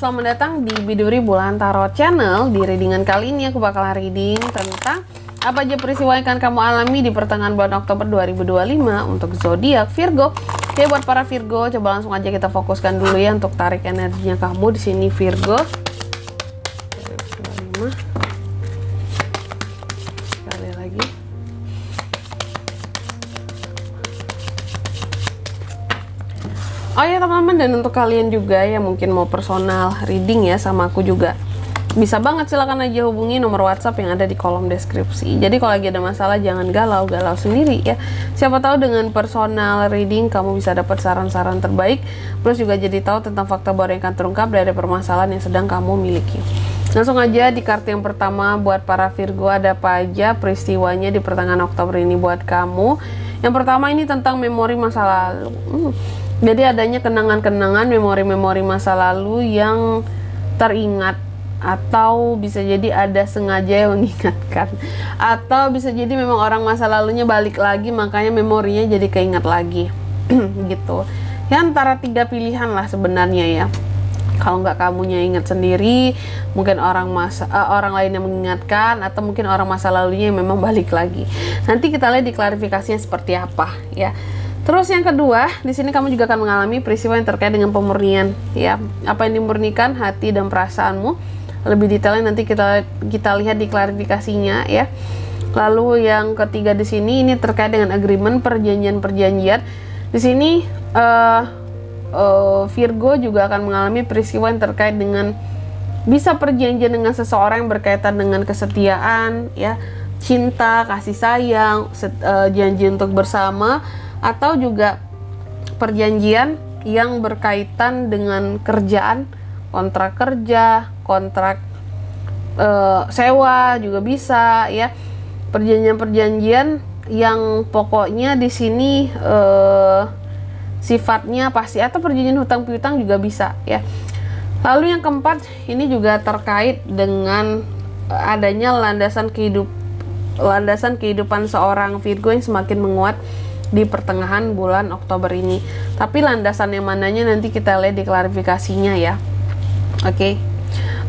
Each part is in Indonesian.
selamat datang di Biduri Bulan Tarot Channel. Di readingan kali ini aku bakal reading tentang apa aja peristiwa yang akan kamu alami di pertengahan bulan Oktober 2025 untuk zodiak Virgo. Oke, buat para Virgo, coba langsung aja kita fokuskan dulu ya untuk tarik energinya kamu di sini Virgo. 2025. Sekali lagi. Oh ya teman-teman, dan untuk kalian juga yang mungkin mau personal reading ya sama aku juga, bisa banget, silakan aja hubungi nomor WhatsApp yang ada di kolom deskripsi. Jadi kalau lagi ada masalah jangan galau-galau sendiri ya. Siapa tahu dengan personal reading kamu bisa dapat saran-saran terbaik, plus juga jadi tahu tentang fakta baru yang akan terungkap dari permasalahan yang sedang kamu miliki. Langsung aja di kartu yang pertama buat para Virgo, ada apa aja peristiwanya di pertengahan Oktober ini buat kamu. Yang pertama ini tentang memori masa lalu. Jadi adanya kenangan-kenangan, memori-memori masa lalu yang teringat, atau bisa jadi ada sengaja yang mengingatkan, atau bisa jadi memang orang masa lalunya balik lagi makanya memorinya jadi keingat lagi gitu ya. Antara tiga pilihan lah sebenarnya ya. Kalau nggak kamunya ingat sendiri, mungkin orang lain yang mengingatkan, atau mungkin orang masa lalunya yang memang balik lagi. Nanti kita lihat di klarifikasinya seperti apa ya. Terus yang kedua, di sini kamu juga akan mengalami peristiwa yang terkait dengan pemurnian ya. Apa yang dimurnikan, hati dan perasaanmu. Lebih detailnya nanti kita lihat di klarifikasinya ya. Lalu yang ketiga di sini ini terkait dengan agreement, perjanjian-perjanjian. Di sini Virgo juga akan mengalami peristiwa yang terkait dengan bisa perjanjian dengan seseorang yang berkaitan dengan kesetiaan ya, cinta, kasih sayang, janji untuk bersama, atau juga perjanjian yang berkaitan dengan kerjaan, kontrak kerja, kontrak sewa juga bisa ya. Perjanjian-perjanjian yang pokoknya di sini sifatnya pasti, atau perjanjian hutang piutang juga bisa ya. Lalu yang keempat ini juga terkait dengan adanya landasan kehidupan seorang Virgo yang semakin menguat di pertengahan bulan Oktober ini. Tapi landasan yang mananya nanti kita lihat di klarifikasinya ya. Oke.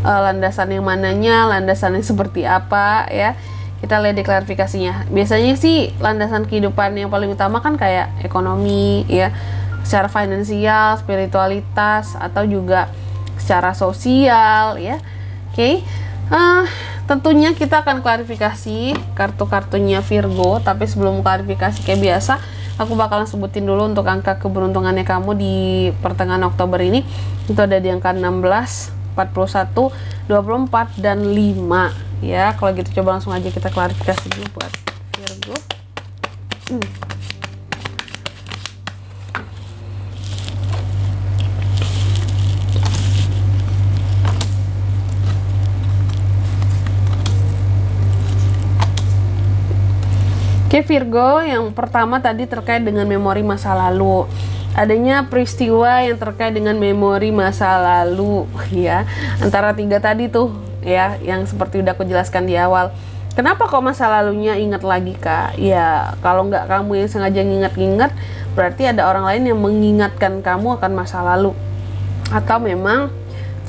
Landasan yang mananya, landasan yang seperti apa ya, kita lihat di klarifikasinya. Biasanya sih landasan kehidupan yang paling utama kan kayak ekonomi ya, secara finansial, spiritualitas, atau juga secara sosial ya. Oke. Tentunya kita akan klarifikasi kartu-kartunya Virgo, tapi sebelum klarifikasi kayak biasa, aku bakalan sebutin dulu untuk angka keberuntungannya kamu di pertengahan Oktober ini. Itu ada di angka 16, 41, 24, dan 5 ya. Kalau gitu coba langsung aja kita klarifikasi dulu buat Virgo. Oke Virgo, yang pertama tadi terkait dengan memori masa lalu. Adanya peristiwa yang terkait dengan memori masa lalu ya. Antara tiga tadi tuh ya, yang seperti udah aku jelaskan di awal. Kenapa kok masa lalunya ingat lagi Kak? Ya kalau nggak kamu yang sengaja nginget-nginget, berarti ada orang lain yang mengingatkan kamu akan masa lalu. Atau memang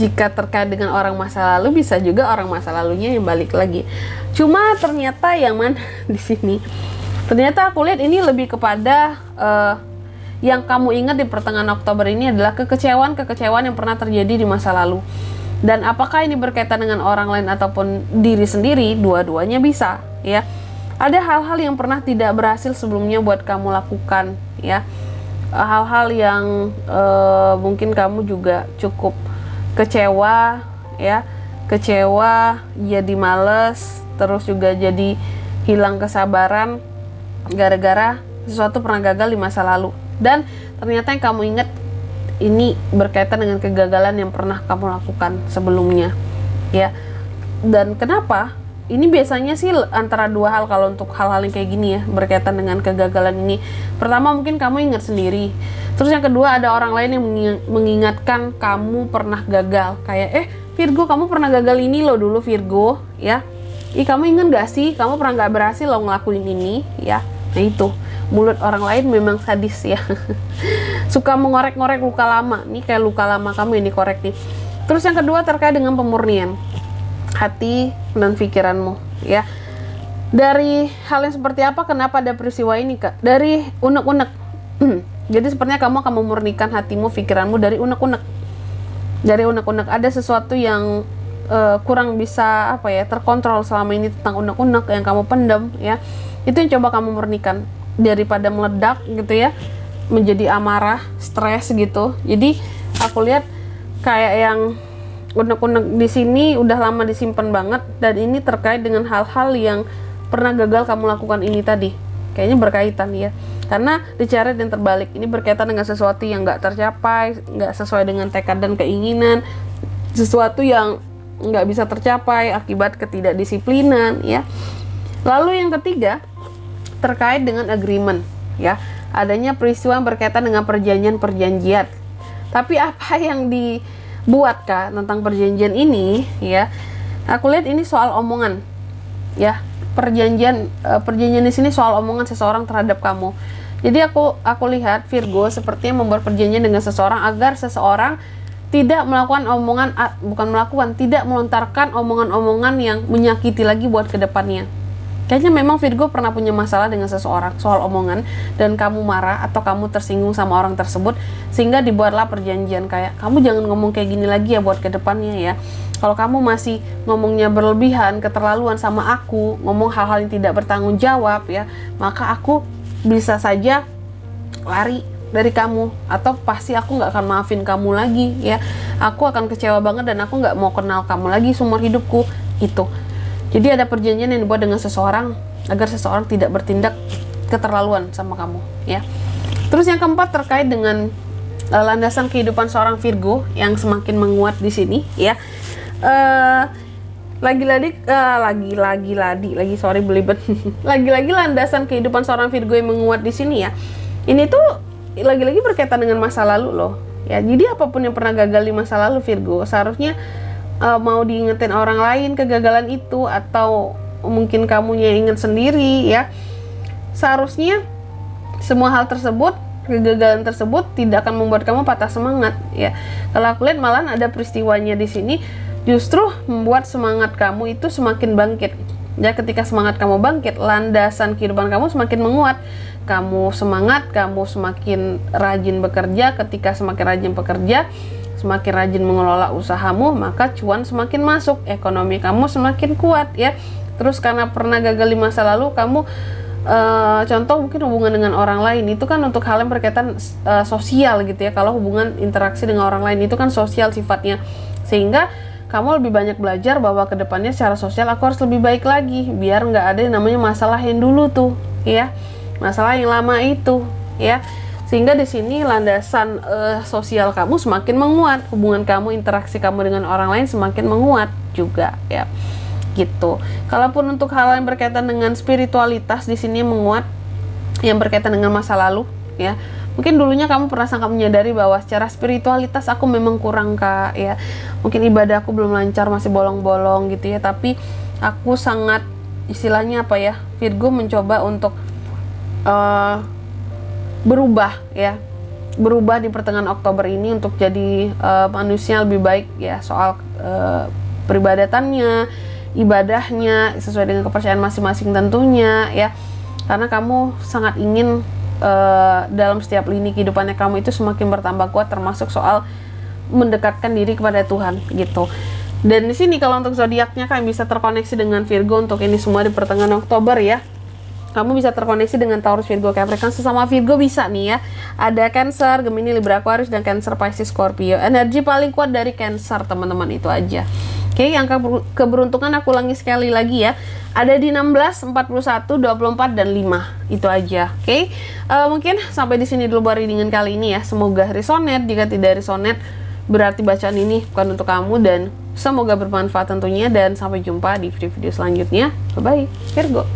jika terkait dengan orang masa lalu, bisa juga orang masa lalunya yang balik lagi. Cuma ternyata yang mana di sini? Ternyata aku lihat ini lebih kepada yang kamu ingat di pertengahan Oktober ini adalah kekecewaan yang pernah terjadi di masa lalu. Dan apakah ini berkaitan dengan orang lain ataupun diri sendiri? Dua-duanya bisa ya. Ada hal-hal yang pernah tidak berhasil sebelumnya buat kamu lakukan ya. Hal-hal yang mungkin kamu juga cukup kecewa ya. Kecewa, jadi males, terus juga jadi hilang kesabaran gara-gara sesuatu pernah gagal di masa lalu. Dan ternyata yang kamu ingat ini berkaitan dengan kegagalan yang pernah kamu lakukan sebelumnya ya. Dan kenapa? Ini biasanya sih antara dua hal kalau untuk hal-hal yang kayak gini ya, berkaitan dengan kegagalan ini. Pertama mungkin kamu ingat sendiri. Terus yang kedua ada orang lain yang mengingatkan kamu pernah gagal. Kayak Virgo, kamu pernah gagal ini loh dulu Virgo ya. Kamu ingat gak sih kamu pernah gak berhasil loh ngelakuin ini ya. Nah itu, mulut orang lain memang sadis ya. Suka mengorek-ngorek luka lama. Nih kayak luka lama kamu ini korek nih. Terus yang kedua terkait dengan pemurnian hati dan pikiranmu, ya. Dari hal yang seperti apa, kenapa ada peristiwa ini, Kak? Dari unek-unek. Jadi sepertinya kamu akan memurnikan hatimu, pikiranmu dari unek-unek. Dari unek-unek ada sesuatu yang kurang bisa terkontrol selama ini tentang unek-unek yang kamu pendam, ya. Itu yang coba kamu murnikan daripada meledak gitu ya, menjadi amarah, stres gitu. Jadi aku lihat kayak yang unek-unek di sini udah lama disimpan banget, dan ini terkait dengan hal-hal yang pernah gagal kamu lakukan ini tadi. Kayaknya berkaitan ya, karena dicari dan terbalik. Ini berkaitan dengan sesuatu yang nggak tercapai, nggak sesuai dengan tekad dan keinginan, sesuatu yang nggak bisa tercapai akibat ketidakdisiplinan, ya. Lalu yang ketiga terkait dengan agreement, ya. Adanya peristiwa yang berkaitan dengan perjanjian. Tapi apa yang dibuat, Kak, tentang perjanjian ini, ya? Aku lihat ini soal omongan, ya. Perjanjian di sini soal omongan seseorang terhadap kamu. Jadi aku lihat Virgo sepertinya membuat perjanjian dengan seseorang agar seseorang tidak tidak melontarkan omongan-omongan yang menyakiti lagi buat kedepannya. Kayaknya memang Virgo pernah punya masalah dengan seseorang soal omongan, dan kamu marah atau kamu tersinggung sama orang tersebut, sehingga dibuatlah perjanjian kayak, kamu jangan ngomong kayak gini lagi ya buat kedepannya ya. Kalau kamu masih ngomongnya berlebihan, keterlaluan sama aku, ngomong hal-hal yang tidak bertanggung jawab ya, maka aku bisa saja lari dari kamu, atau pasti aku nggak akan maafin kamu lagi ya. Aku akan kecewa banget dan aku nggak mau kenal kamu lagi seumur hidupku. Itu. Jadi ada perjanjian yang dibuat dengan seseorang agar seseorang tidak bertindak keterlaluan sama kamu, ya. Terus yang keempat terkait dengan landasan kehidupan seorang Virgo yang semakin menguat di sini, ya. Lagi-lagi landasan kehidupan seorang Virgo yang menguat di sini, ya. Ini tuh lagi-lagi berkaitan dengan masa lalu loh, ya. Jadi apapun yang pernah gagal di masa lalu Virgo, seharusnya mau diingetin orang lain kegagalan itu, atau mungkin kamunya inget sendiri ya, seharusnya semua hal tersebut, kegagalan tersebut tidak akan membuat kamu patah semangat ya. Kalau aku lihat malah ada peristiwanya di sini justru membuat semangat kamu itu semakin bangkit ya. Ketika semangat kamu bangkit, landasan kehidupan kamu semakin menguat. Kamu semangat, kamu semakin rajin bekerja. Ketika semakin rajin bekerja, semakin rajin mengelola usahamu, maka cuan semakin masuk, ekonomi kamu semakin kuat ya. Terus karena pernah gagal di masa lalu, kamu contoh mungkin hubungan dengan orang lain, itu kan untuk hal yang berkaitan sosial gitu ya. Kalau hubungan interaksi dengan orang lain itu kan sosial sifatnya, sehingga kamu lebih banyak belajar bahwa kedepannya secara sosial aku harus lebih baik lagi, biar nggak ada yang namanya masalah yang dulu tuh ya, masalah yang lama itu ya. Sehingga di sini landasan sosial kamu semakin menguat, hubungan kamu, interaksi kamu dengan orang lain semakin menguat juga ya. Gitu. Kalaupun untuk hal yang berkaitan dengan spiritualitas di sini menguat, yang berkaitan dengan masa lalu ya. Mungkin dulunya kamu pernah sangat menyadari bahwa secara spiritualitas aku memang kurang, Kak ya. Mungkin ibadah aku belum lancar, masih bolong-bolong gitu ya, tapi aku sangat istilahnya apa ya, Virgo mencoba untuk berubah ya, berubah di pertengahan Oktober ini untuk jadi manusia lebih baik ya, soal peribadatannya, ibadahnya sesuai dengan kepercayaan masing-masing tentunya ya, karena kamu sangat ingin dalam setiap lini kehidupannya kamu itu semakin bertambah kuat, termasuk soal mendekatkan diri kepada Tuhan gitu. Dan di sini kalau untuk zodiaknya kalian bisa terkoneksi dengan Virgo untuk ini semua di pertengahan Oktober ya. Kamu bisa terkoneksi dengan Taurus, Virgo, Capricorn. Sesama Virgo bisa nih ya. Ada Cancer, Gemini, Libra, Aquarius, dan Cancer, Pisces, Scorpio. Energi paling kuat dari Cancer, teman-teman, itu aja. Oke, angka keberuntungan aku ulangi sekali lagi ya. Ada di 16, 41, 24, dan 5. Itu aja. Oke. Mungkin sampai di sini dulu readingan kali ini ya. Semoga resonate. Jika tidak resonate, berarti bacaan ini bukan untuk kamu, dan semoga bermanfaat tentunya. Dan sampai jumpa di video-video selanjutnya. Bye-bye, Virgo.